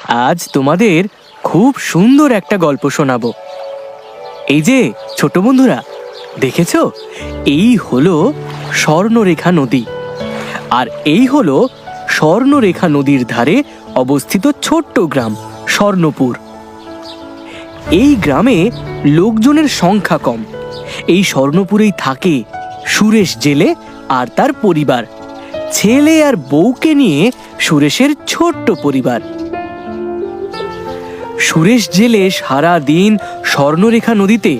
আজ তোমাদের খুব সুন্দর একটা গল্প শোনাবো। এই যে ছোট বন্ধুরা, দেখেছো, এই হলো স্বর্ণরেখা নদী। আর এই হলো স্বর্ণরেখা নদীর ধারে অবস্থিত ছোট্ট গ্রাম স্বর্ণপুর। এই গ্রামে লোকজনের সংখ্যা কম। এই স্বর্ণপুরেই থাকে সুরেশ জেলে আর তার পরিবার। ছেলে আর বউকে নিয়ে সুরেশের ছোট্ট পরিবার। সুরেশ জেলে সারা দিন স্বর্ণরেখা নদীতে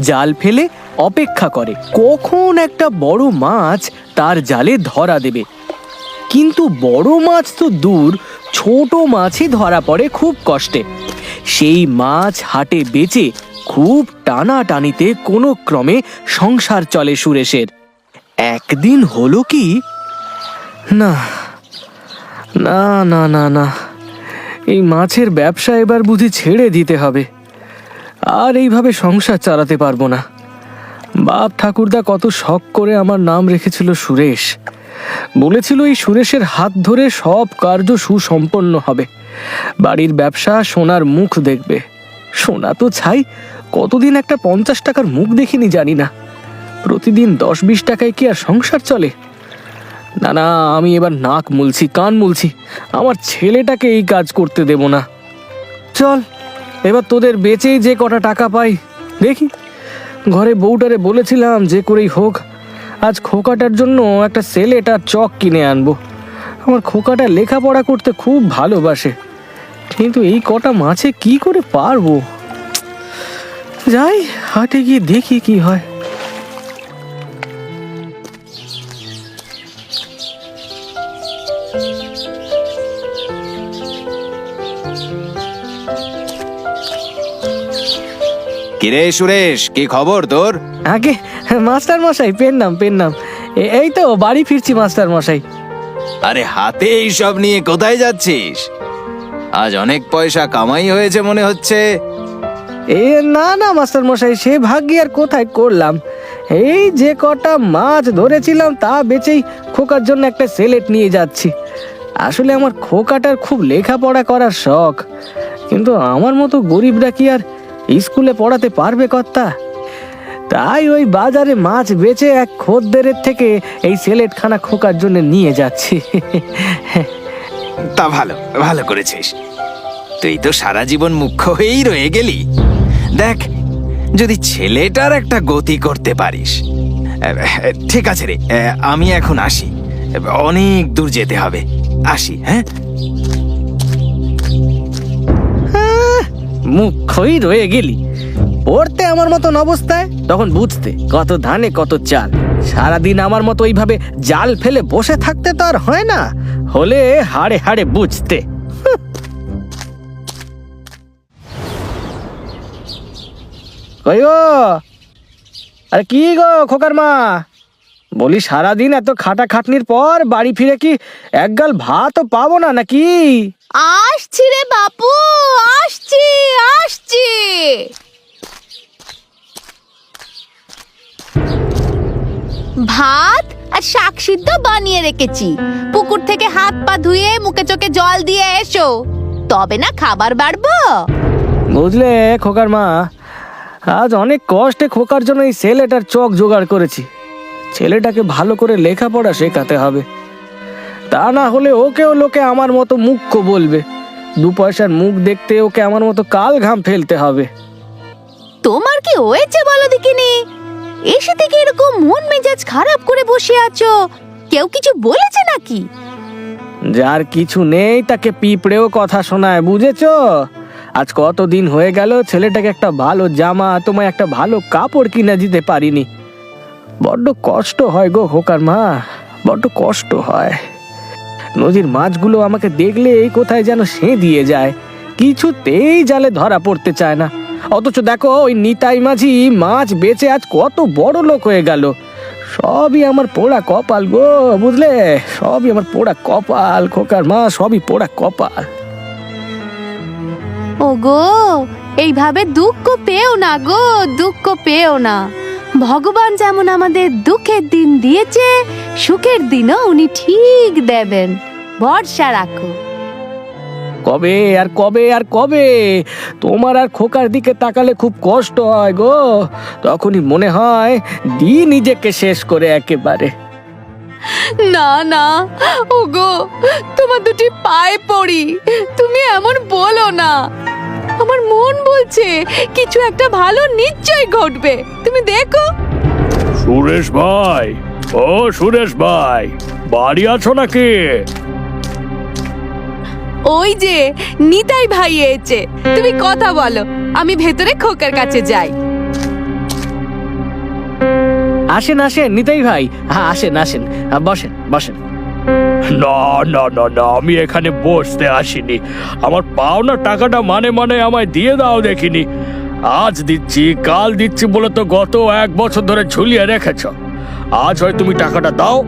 জাল ফেলে অপেক্ষা করে কখন একটা বড় মাছ তার জালে ধরা দেবে। কিন্তু বড় মাছ তো দূর, ছোট মাছই ধরা পড়ে খুব কষ্টে। সেই মাছ হাটে বেচে খুব টানাটানিতে কোনো ক্রমে সংসার চলে সুরেশের। একদিন হলো কি, না না না না না, এই মাছের ব্যবসা এবার বুঝি ছেড়ে দিতে হবে। আর এইভাবে সংসার চালাতে পারবো না। বাপ ঠাকুরদা কত শখ করে আমার নাম রেখেছিল সুরেশ। বলেছিল এই সুরেশের হাত ধরে সব কার্য সুসম্পন্ন হবে, বাড়ির ব্যবসা সোনার মুখ দেখবে। সোনা তো ছাই, কতদিন একটা 50 টাকার মুখ দেখিনি জানি না। প্রতিদিন 10-20 টাকায় কি আর সংসার চলে? না না, আমি এবার নাক মুলছি, কান মুলছি, আমার ছেলেটাকে এই কাজ করতে দেব না। চল এবার তোদের বেচেই যে কটা টাকা পাই দেখি। ঘরে বউটারে বলেছিলাম যে করেই হোক আজ খোকাটার জন্য একটা স্লেট আর চক কিনে আনবো। আমার খোকাটা লেখাপড়া করতে খুব ভালোবাসে, কিন্তু এই কটা মাছে কি করে পারবো? যাই হাটে গিয়ে দেখি কি হয়। কিরে সুরেশ, কি খবর তোর? আগে মাস্টার মশাই, পেন নাম। এই তো বাড়ি ফিরছি মাস্টার মশাই। আরে হাতে এইসব নিয়ে কোথায় যাচ্ছিস? আজ অনেক পয়সা কামাই হয়েছে মনে হচ্ছে। এ না না মাস্টার মশাই, সে ভাগ্যি আর কোথায় করলাম। এই যে কটা মাছ ধরেছিলাম তা বেচেই খোকার জন্য একটা স্লেট নিয়ে যাচ্ছি। আসলে আমার খোকাটার খুব লেখাপড়া করার শখ, কিন্তু আমার মতো গরিবরা কি আর স্কুলে পড়াতে পারবে কর্তা? তাই ওই বাজারে মাছ বেচে এক খদ্দেরের থেকে এই স্লেটখানা খোকার জন্য নিয়ে যাচ্ছি। তা ভালো ভালো করেছিস। তুই তো সারা জীবন মুখ্য হয়েই রয়ে গেলি। দেখ, যদি ছেলেটার একটা গতি করতে পারিস। ঠিক আছে রে, আমি এখন আসি, অনেক দূর যেতে হবে। আসি। হ্যাঁ, মুখ্যই রয়ে গেলি। পড়তে আমার মতন অবস্থায় তখন বুঝতে কত ধানে কত চাল। সারাদিন আমার মতো এইভাবে জাল ফেলে বসে থাকতে তো আর হয় না, হলে হাড়ে হাড়ে বুঝতে। কই গো, আরে কি গো খোকার মা, বলি সারাদিন এত খাটাখাটনির পর বাড়ি ফিরে কি একগাল ভাতও পাবো না নাকি? আসছি রে বাপু, আসছি। ভাত আর শাক সিদ্ধ বানিয়ে রেখেছি। পুকুর থেকে হাত পা ধুয়ে মুখে চোখে জল দিয়ে এসো, তবে না খাবার বাড়বো। বুঝলে খোকার মা, আজ অনেক কষ্টে খোকার জন্য এই স্লেটার চক জোগাড় করেছি। ছেলেটাকে ভালো করে লেখাপড়া শেখাতে হবে, তা না হলে ওকেও লোকে আমার মতো মুখ্য বলবে। 2 পয়সার মুখ দেখতে ওকে আমার মতো কাল ঘাম ফেলতে হবে। তোমার কি হয়েছে বলো দেখিনি? এসে থেকে এরকম মন মেজাজ খারাপ করে বসে আছো, কেউ কিছু বলেছে নাকি? যার কিছু নেই তাকে পিঁপড়েও কথা শোনায়, বুঝেছো? আজ কতদিন হয়ে গেল ছেলেটাকে একটা ভালো জামা, তোমায় একটা ভালো কাপড় কিনে দিতে পারিনি। বড্ড কষ্ট হয় গো খোকার মা, বড্ড কষ্ট হয়। নদীর মাছগুলো আমাকে দেখলে কোথায় যেন দিয়ে যায়, কিছুতেই জালে ধরা পড়তে চায় না। অথচ দেখো ওই নিতাই মাঝি মাছ বেচে আজ কত বড় লোক হয়ে গেল। সবই আমার পোড়া কপাল গো, বুঝলে? সবই আমার পোড়া কপাল খোকার মা, সবই পোড়া কপাল। ওগো, এইভাবে দুঃখ পেও না গো, দুঃখ পেও না। ভগবান যেমন আমাদের দুঃখের দিন দিয়েছে, সুখের দিনও উনি ঠিক দেবেন। ভরসা রাখো। কবে আর কবে আর কবে? তোমার আর খোকার দিকে তাকালে খুব কষ্ট হয় গো। তখনই মনে হয় নিজেকে শেষ করে একেবারে। না না ওগো, তোমার দুটি পায়ে পড়ি, তুমি এমন বলো না। আমার মন বলছে কিছু একটা ভালো নিশ্চয়ই ঘটবে, তুমি দেখো। সুরেশ ভাই, ও সুরেশ ভাই, বাড়ি আছো নাকি? ওই যে নিতাই ভাই এসেছে, তুমি কথা বলো, আমি ভেতরে খোকার কাছে যাই। আসেন আসেন নিতাই ভাই, আসেন আসেন, বসেন বসেন। না না না না, আমি এখানে বসতে আসিনি। আমার পাওনা টাকাটা মানে আমায় দিয়ে দাও দেখিনি। আজ দিচ্ছি কাল দিচ্ছি বলে তো গত 1 বছর ধরে ঝুলিয়ে রেখেছ। আজ হয় তুমি টাকাটা দাও,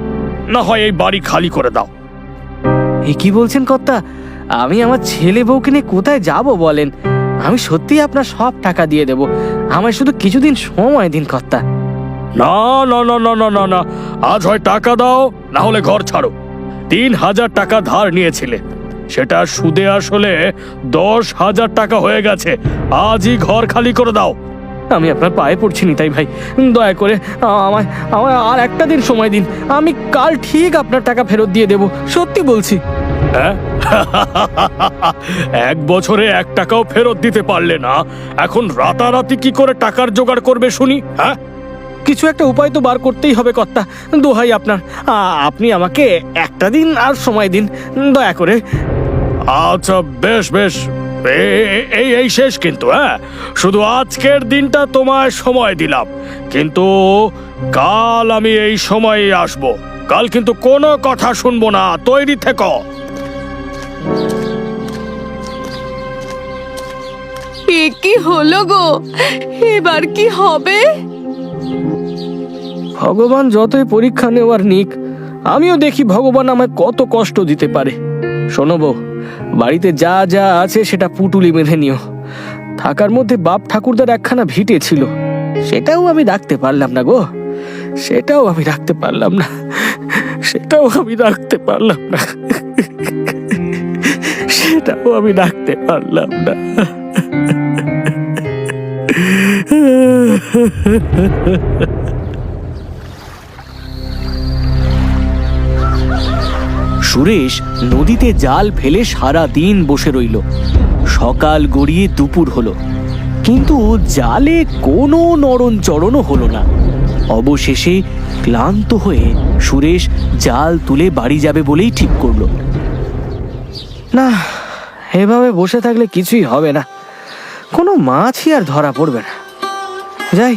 না হয় এই বাড়ি খালি করে দাও। এ কি বলছেন কর্তা? আমি আমার ছেলে বউকে নিয়ে কোথায় যাব বলেন? আমি সত্যিই আপনার সব টাকা দিয়ে দেব, আমায় শুধু কিছুদিন সময় দিন কর্তা। না না না না না না না, আজ হয় টাকা দাও, না হলে ঘর ছাড়ো। 3,000 টাকা ধার নিয়েছিলে, সেটা সুদে আসলে 10,000 টাকা হয়ে গেছে। আজই ঘর খালি করে দাও। আমি আপনার পায়ে পড়ছি নিতাই ভাই, দয়া করে আমায় আমায় আর একটা দিন সময় দিন। আমি কাল ঠিক আপনার টাকা ফেরত দিয়ে দেব, সত্যি বলছি। হ্যাঁ 1 বছরে 1 টাকাও ফেরত দিতে পারলে না, এখন রাতারাতি কি করে টাকার জোগাড় করবে শুনি? হ্যাঁ, কিছু একটা উপায় তো বার করতেই হবে কর্তা, দোহাই আপনার। আপনি আমাকে একটা দিন আর সময় দিন, দয়া করে। আচ্ছা বেশ বেশ, এই শেষ কিন্তু। হ্যাঁ, শুধু আজকের দিনটা তোমায় সময় দিলাম, কিন্তু কাল আমি এই সময়ে আসব। কাল কিন্তু কোনো কথা শুনবো না, তৈরি থেকো। এ কি হলো গো, এবার কি হবে? ভগবান যতই পরীক্ষা নেওয়ার নিক, আমিও দেখি ভগবান আমায় কত কষ্ট দিতে পারে। শোনো বউ, বাড়িতে যা যা আছে সেটা পুটুলি বেঁধে নিও। থাকার মধ্যে বাপ ঠাকুরদার একখানা ভিটে ছিল, সেটাও আমি রাখতে পারলাম না গো, সেটাও আমি রাখতে পারলাম না, সেটাও আমি রাখতে পারলাম না, সেটাও আমি রাখতে পারলাম না। সুরেশ নদীতে জাল ফেলে সারা দিন বসে রইল। সকাল গড়িয়ে দুপুর হলো, কিন্তু জালে কোনো নড়নচড়নও হলো না। অবশেষে ক্লান্ত হয়ে সুরেশ জাল তুলে বাড়ি যাবে বলেই ঠিক করলো। না, এভাবে বসে থাকলে কিছুই হবে না, কোনো মাছই আর ধরা পড়বে না। যাই,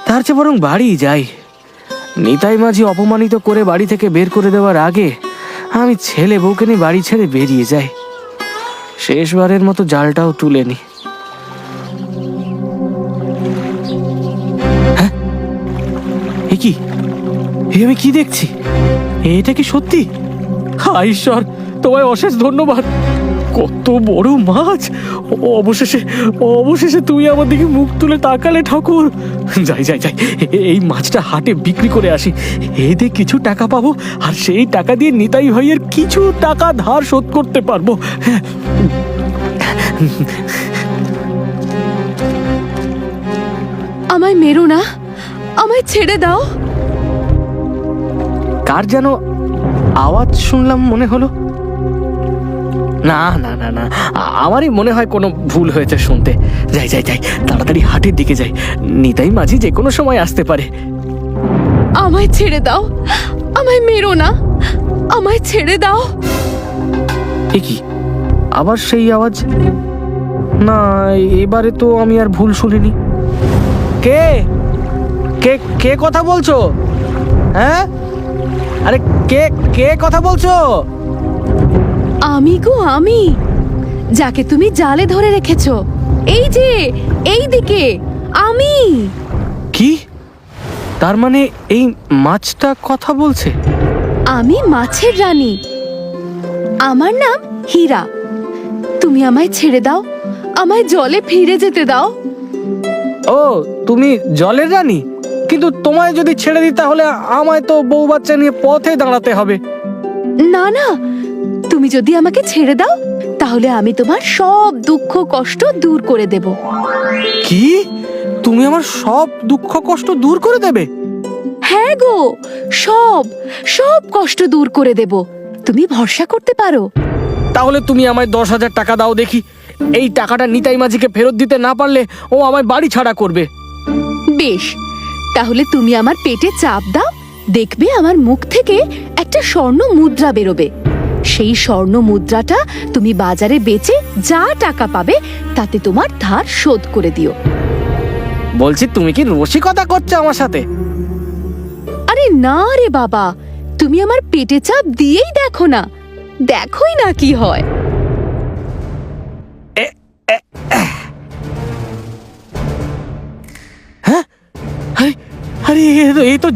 তার চেয়ে বরং বাড়ি যাই। নিতাই মাঝি অপমানিত করে বাড়ি থেকে বের করে দেওয়ার আগে আমি ছেলে বউকে নিয়ে বাড়ি ছেড়ে বেরিয়ে যাই। শেষবারের মতো জালটাও তুলে নি। হ্যাঁ, এ কি? আমি কি দেখছি? এটা কি সত্যি? হায় ঈশ্বর, তোমায় অশেষ ধন্যবাদ। কত বড় মাছ! অবশেষে অবশেষে তুমি আমার দিকে মুখ তুলে তাকালে ঠাকুর। যাই যাই যাই, এই মাছটা হাটে বিক্রি করে আসি, এতে কিছু টাকা পাবো, আর সেই টাকা দিয়ে নিতাই ভাইয়ের কিছু টাকা ধার শোধ করতে পারবো। আমায় মেরো না, আমায় ছেড়ে দাও। কার যেন আওয়াজ শুনলাম মনে হলো। না না না না, আমারই মনে হয় কোনো ভুল হয়েছে শুনতে। যাই যাই যাই, তাড়াতাড়ি হাটের দিকে যাই, নিতাই মাঝি যে কোনো সময় আসতে পারে। আমায় ছেড়ে দাও, আমায় মেরো না, আমায় ছেড়ে দাও। এ কি, আবার সেই আওয়াজ? না, এবারে তো আমি আর ভুল শুনিনি। কে কে কে কথা বলছো? হ্যাঁ, আরে কে কে কথা বলছো? আমি গো, আমি, যাকে তুমি জালে ধরে রেখেছো। এই যে, এই দিকে আমি। কি? তার মানে এই মাছটা কথা বলছে? আমি মাছের রানী, আমার নাম হীরা। তুমি আমায় ছেড়ে দাও, আমায় জলে ফিরে যেতে দাও। ও, তুমি জলের রানী? কিন্তু তোমায় যদি ছেড়ে দিই তাহলে আমায় তো বউ বাচ্চা নিয়ে পথে দাঁড়াতে হবে। না না, তুমি যদি আমাকে ছেড়ে দাও তাহলে আমি তোমার সব দুঃখ কষ্ট দূর করে দেব। কি? তুমি আমার সব দুঃখ কষ্ট দূর করে দেবে? হ্যাঁ গো, সব সব কষ্ট দূর করে দেব। তুমি ভরসা করতে পারো। তাহলে তুমি আমায় 10,000 টাকা দাও দেখি। এই টাকাটা নিতাই মাঝিকে ফেরত দিতে না পারলে ও আমায় বাড়ি ছাড়া করবে। বেশ, তাহলে তুমি আমার পেটে চাপ দাও, দেখবে আমার মুখ থেকে একটা স্বর্ণ মুদ্রা বেরোবে। সেই স্বর্ণ মুদ্রাটা তুমি বাজারে বেচে যা টাকা পাবে তাতে তোমার ধার শোধ করে দিও। বলছি, তুমি কি রসিকতা করছো আমার সাথে? আরে না রে বাবা, তুমি আমার পেটে চাপ দিয়েই দেখো না, দেখোই না কি হয়। আরে আরে, এই তো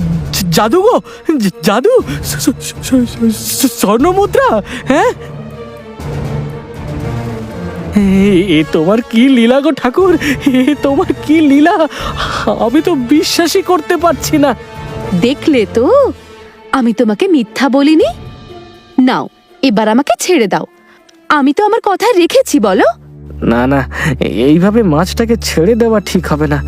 জাদু গো, জাদু, স্বর্ণ মুদ্রা। হ্যাঁ, এ তোমার কি লীলা গো ঠাকুর, এ তোমার কি লীলা! আমি তো বিশ্বাসই করতে পারছি না। দেখলে তো, আমি তোমাকে মিথ্যা বলিনি। নাও, এবার আমাকে ছেড়ে দাও। আমি তো আমার কথা রেখেছি, বলো। না না, এইভাবে মাছটাকে ছেড়ে দেওয়া ঠিক হবে না।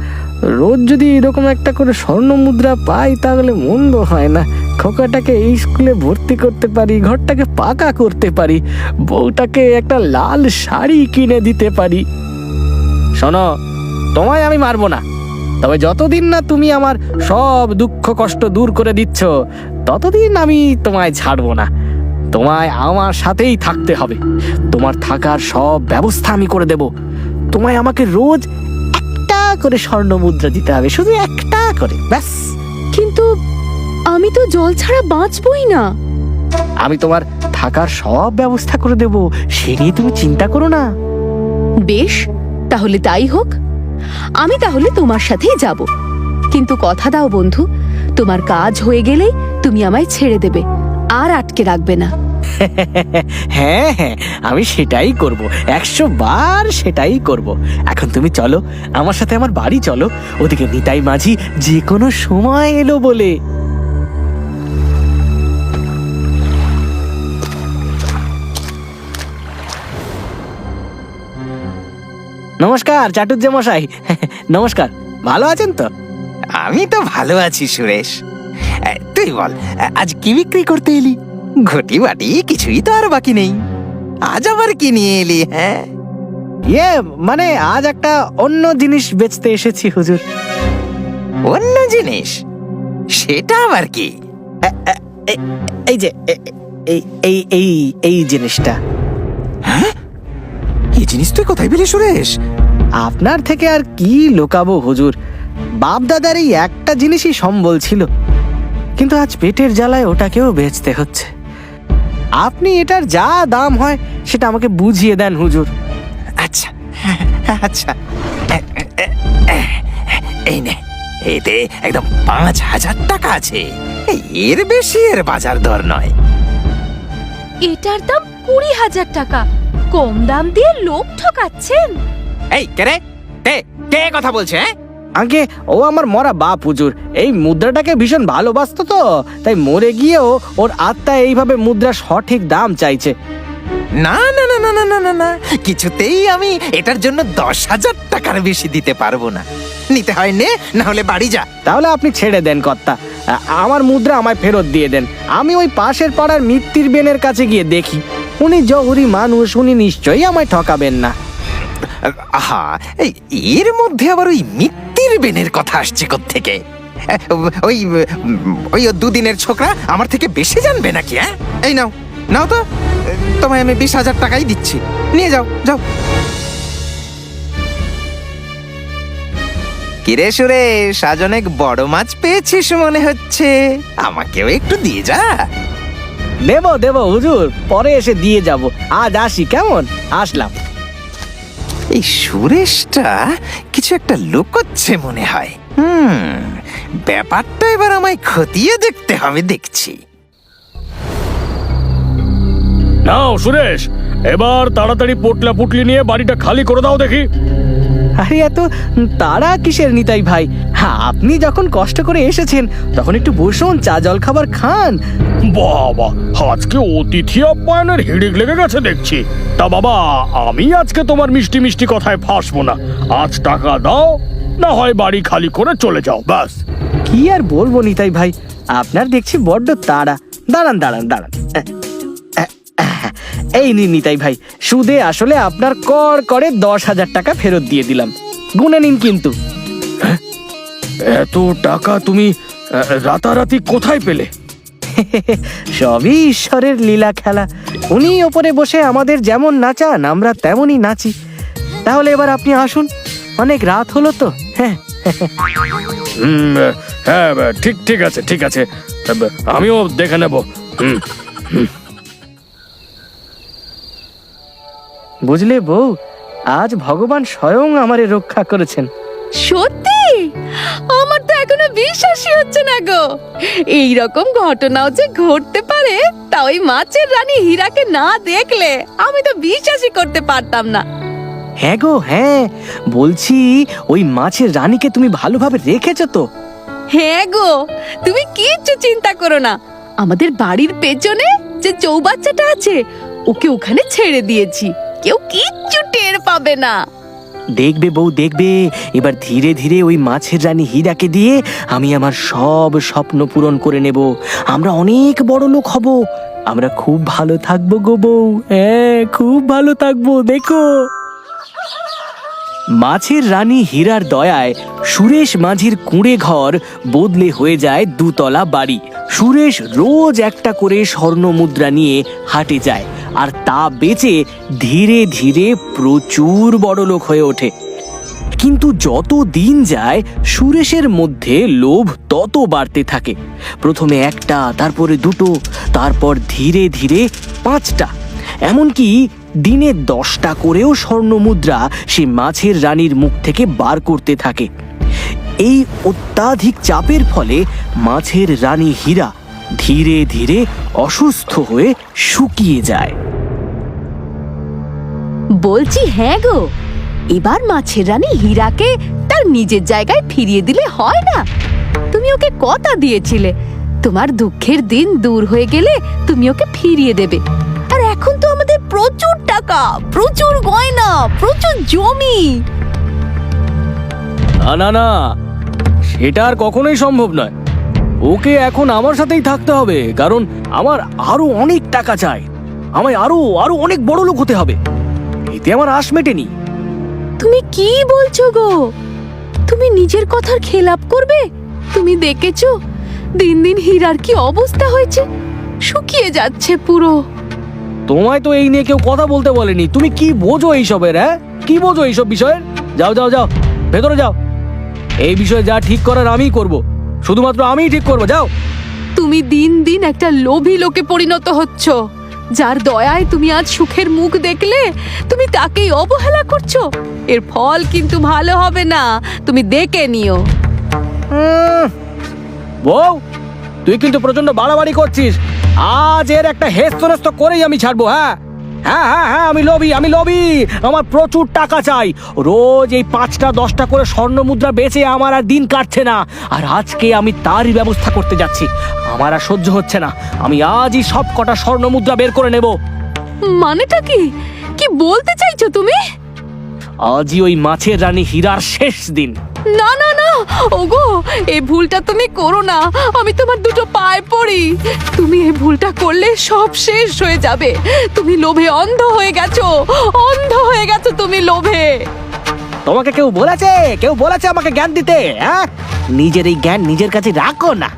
রোজ যদি এরকম একটা করে স্বর্ণ মুদ্রা পাই তাহলে মন্দ হয় না। খোকাটাকে এই স্কুলে ভর্তি করতে পারি, ঘরটাকে পাকা করতে পারি, বউটাকে একটা লাল শাড়ি কিনে দিতে পারি। শোনো, তোমায় আমি মারবো না, তবে যতদিন না তুমি আমার সব দুঃখ কষ্ট দূর করে দিচ্ছ ততদিন আমি তোমায় ছাড়বো না। তোমায় আমার সাথেই থাকতে হবে। তোমার থাকার সব ব্যবস্থা আমি করে দেব। তোমায় আমাকে রোজ একটা করে স্বর্ণ মুদ্রা দিতে হবে, শুধু একটা করে, ব্যাস। কিন্তু আমি তো জল ছাড়া বাঁচবই না। আমি তোমার থাকার সব ব্যবস্থা করে দেব, সে নিয়ে তুমি চিন্তা করো না। বেশ, তাহলে তাই হোক। আমি তাহলে তোমার সাথেই যাব। কিন্তু কথা দাও বন্ধু, তোমার কাজ হয়ে গেলেই তুমি আমায় ছেড়ে দেবে, আর আটকে রাখবে না। হ্যাঁ হ্যাঁ, আমি সেটাই করব, 100 বার সেটাই করব। এখন তুমি চলো আমার সাথে আমার বাড়ি চলো। ওদিকে নিতাই মাঝি যে কোনো সময় এলো বলে। নমস্কার চাটুর্যে মশাই, নমস্কার। ভালো আছেন তো? আমি তো ভালো আছি সুরেশ। তুই বল, আজ কি বিক্রি করতে এলি? ঘটি বাটি কিছুই তো আর বাকি নেই। আজ আবার কি নিয়ে এলি? হ্যাঁ, মানে আজ একটা অন্য জিনিস বেচতে এসেছি হুজুর। অন্য জিনিস? সেটা আবার কি? এই যে এই এই এই এই জিনিসটা। এই জিনিস তুই কোথায় পেলি সুরেশ? আপনার থেকে আর কি লুকাবো হুজুর, বাপ দাদার এই একটা জিনিসই সম্বল ছিল, কিন্তু আজ পেটের জ্বালায় ওটাকেও বেচতে হচ্ছে। আপনি এটার যা দাম হয় সেটা আমাকে বুঝিয়ে দেন হুজুর। আচ্ছা আচ্ছা, এই নে, এতে একদম 5,000 টাকা আছে। এর বেশি এর বাজার দর নয়। এটার দাম 20,000 টাকা। কম দাম দিয়ে লোক ঠকাচ্ছেন। এই কে রে? কে কথা বলছে? হ্যাঁ, আগে ও আমার মরা বাপ হুজুর, এই মুদ্রাটাকে ভীষণ ভালোবাসতো তো, তাই মরে গিয়েও ওর আত্মা এইভাবে মুদ্রার সঠিক দাম চাইছে। না না না না না না না না, কিছুতেই আমি এটার জন্য 10,000 টাকার বেশি দিতে পারবো না। নিতে হয় নে, না হলে বাড়ি যা। তাহলে আপনি ছেড়ে দেন কর্তা, আমার মুদ্রা আমায় ফেরত দিয়ে দেন। আমি ওই পাশের পাড়ার মিত্তির বেনের কাছে গিয়ে দেখি, উনি জহুরি মানুষ, উনি নিশ্চয়ই আমায় ঠকাবেন না। আহা, এর মধ্যে আবার ওই মিত্তির বেনের কথা আসছে কোত্থেকে? ওই ওই 2 দিনের ছোকরা আমার থেকে বেশি জানবে নাকি? হ্যাঁ, এই নাও নাও তো, তোমায় আমি 20,000 টাকাই দিচ্ছি, নিয়ে যাও যাও। কিরে সুরেশ, আজ অনেক বড় মাছ পেয়েছিস মনে হচ্ছে, আমাকেও একটু দিয়ে যা। দেব হুজুর, পরে এসে দিয়ে যাব। আজ আসি, কেমন? আসলাম। এই সুরেশটা কিছু একটা লুকোচ্ছে মনে হয়। ব্যাপারটা এবার আমায় খতিয়ে দেখতে হবে, দেখছি। নাও সুরেশ, এবার তাড়াতাড়ি পোটলা পুটলি নিয়ে বাড়িটা খালি করে দাও দেখি। আরে এত তাড়া কিসের নিতাই ভাই? হ্যাঁ, আপনি যখন কষ্ট করে এসেছেন তখন একটু বসুন, চা জল খাবার খান। বাবা, আজকে অতিথি আপ্যায়নের হিড়িক লেগে গেছে দেখছি। তা বাবা, আমি আজকে তোমার মিষ্টি মিষ্টি কথায় ফাঁসবো না। আজ টাকা দাও, না হয় বাড়ি খালি করে চলে যাও, ব্যাস। কি আর বলবো নিতাই ভাই, আপনার দেখছি বড্ড তাড়া। দাঁড়ান দাঁড়ান দাঁড়ান, এই নিন নিতাই ভাই, সুদে আসলে আপনার কর করে 10,000 টাকা ফেরত দিয়ে দিলাম। গুনে নিন কিন্তু। এত টাকা তুমি রাতারাতি কোথায় পেলে? সবই ঈশ্বরের লীলা খেলা। উনি ওপরে বসে আমাদের যেমন নাচান, আমরা তেমনই নাচি। তাহলে এবার আপনি আসুন, অনেক রাত হলো তো। হ্যাঁ, হ্যাঁ, ঠিক ঠিক আছে, ঠিক আছে, আমিও দেখে নেব। বুঝলে বউ, আজ ভগবান স্বয়ং আমারে রক্ষা করেছেন। সত্যি? আমার তো এখনো বিশ্বাসই হচ্ছে না গো। এই রকম ঘটনাও যে ঘটতে পারে, তা ওই মাছের রানী হীরাকে না দেখলে আমি তো বিশ্বাসই করতে পারতাম না। হ্যাঁ গো, হ্যাঁ, বলছি ওই মাছের রানীকে তুমি ভালোভাবে রেখেছো তো? হ্যাঁ গো, তুমি কিচ্ছু চিন্তা করো না। আমাদের বাড়ির পেছনে যে চৌবাচ্চাটা আছে, ওকে ওখানে ছেড়ে দিয়েছি। কেউ কিচ্ছু টের পাবে না। দেখবে বউ, দেখবে, এবার ধীরে ধীরে ওই মাছের রানী হীরাকে দিয়ে আমি আমার সব স্বপ্ন পূরণ করে নেব। আমরা অনেক বড় লোক হব, আমরা খুব ভালো থাকবো গো বউ। হ্যাঁ, খুব ভালো থাকবো, দেখো। মাছের রানী হীরার দয়ায় সুরেশ মাঝির কুঁড়ে ঘর বদলে হয়ে যায় 2 তলা বাড়ি। সুরেশ রোজ একটা করে স্বর্ণ মুদ্রা নিয়ে হাটে যায়, আর তা বেচে ধীরে ধীরে প্রচুর বড়লোক হয়ে ওঠে। কিন্তু যত দিন যায় সুরেশের মধ্যে লোভ তত বাড়তে থাকে। প্রথমে 1টা, তারপরে 2টো, তারপর ধীরে ধীরে 5টা, এমনকি দিনে 10টা করেও স্বর্ণ মুদ্রা সে মাছের রানীর মুখ থেকে বার করতে থাকে। এই অত্যাধিক চাপের ফলে মাছের রানী হীরা ধীরে ধীরে অসুস্থ হয়ে শুকিয়ে যায়। বলছি হ্যাঁ গো, এবার মাছের রানী হীরাকে তার নিজের জায়গায় ফিরিয়ে দিলে হয় না? তুমি ওকে কথা দিয়েছিলে, তোমার দুঃখের দিন দূর হয়ে গেলে তুমি ওকে ফিরিয়ে দেবে। আর এখন তো আমাদের প্রচুর টাকা, প্রচুর গয়না, প্রচুর জমি। না না না, সেটা আর কখনোই সম্ভব নয়। ওকে এখন আমার সাথেই থাকতে হবে, কারণ আমার আরো অনেক টাকা চাই। আমায় আরো আরো অনেক বড় লোক হতে হবে, এতে আমার আশ মেটেনি। তুমি কি বলছো গো? তুমি নিজের কথার খেলাপ করবে? তুমি দেখেছো দিন দিন হীরার কি অবস্থা হয়েছে? শুকিয়ে যাচ্ছে পুরো। তোমায় তো এই নিয়ে কেউ কথা বলতে বলেনি। তুমি কি বোঝো এইসবের? হ্যাঁ, কি বোঝো এইসব বিষয়ের? যাও যাও যাও, ভেতরে যাও। এই বিষয়ে যা ঠিক করার আমিই করব, শুধুমাত্র আমিই ঠিক করব। যাও। তুমি দিন দিন একটা লোভী লোকে পরিণত হচ্ছ। যার দয়ায় তুমি আজ সুখের মুখ দেখলে, তুমি তাকেই অবহেলা করছো। এর ফল কিন্তু ভালো হবে না, তুমি দেখে নিও। বউ, তুই কিন্তু প্রচন্ড বাড়াবাড়ি করছিস। আজ এর একটা হেস্তনেস্ত করেই আমি ছাড়বো। হ্যাঁ হ্যাঁ হ্যাঁ হ্যাঁ, আমি লোভী, আমি লোভী। আমার প্রচুর টাকা চাই। রোজ এই 5টা 10টা করে স্বর্ণ মুদ্রা বেচে আমার আর দিন কাটছে না, আর আজকে আমি তারই ব্যবস্থা করতে যাচ্ছি। আমার আর সহ্য হচ্ছে না, আমি আজই সব কটা স্বর্ণ মুদ্রা বের করে নেব। মানেটা কি? কি বলতে চাইছো তুমি? আজই ওই মাছের রানী হীরার শেষ দিন। না না না, ওগো, এই ভুলটা তুমি করো না। আমি তোমার 2টো পায়ে পড়ি। তুমি এই ভুলটা করলে সব শেষ হয়ে যাবে। তুমি লোভে অন্ধ হয়ে গেছো, অন্ধ হয়ে গেছো তুমি লোভে। তোমাকে কেউ বলেছে? কেউ বলেছে আমাকে জ্ঞান দিতে? হ্যাঁ, নিজের এই জ্ঞান নিজের কাছে রাখো না।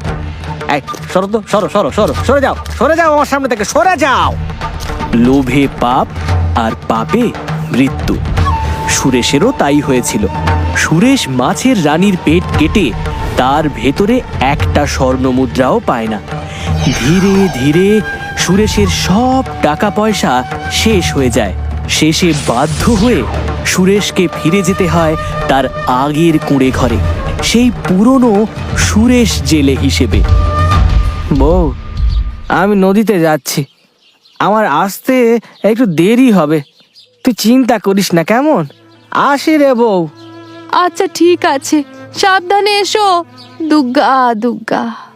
এই সরো তো, সরো সরো সরো, সরে যাও, সরে যাও আমার সামনে থেকে, সরে যাও। লোভে পাপ, আর পাপে মৃত্যু। সুরেশেরও তাই হয়েছিল। সুরেশ মাছের রানীর পেট কেটে তার ভেতরে 1টা স্বর্ণ মুদ্রাও পায় না। ধীরে ধীরে সুরেশের সব টাকা পয়সা শেষ হয়ে যায়। শেষে বাধ্য হয়ে সুরেশকে ফিরে যেতে হয় তার আগের কুঁড়ে ঘরে, সেই পুরনো সুরেশ জেলে হিসেবে। বউ, আমি নদীতে যাচ্ছি, আমার আসতে একটু দেরি হবে। তুই চিন্তা করিস না, কেমন? আসি রে বউ। আচ্ছা ঠিক আছে, সাবধানে এসো। দুগ্গা দুগ্গা।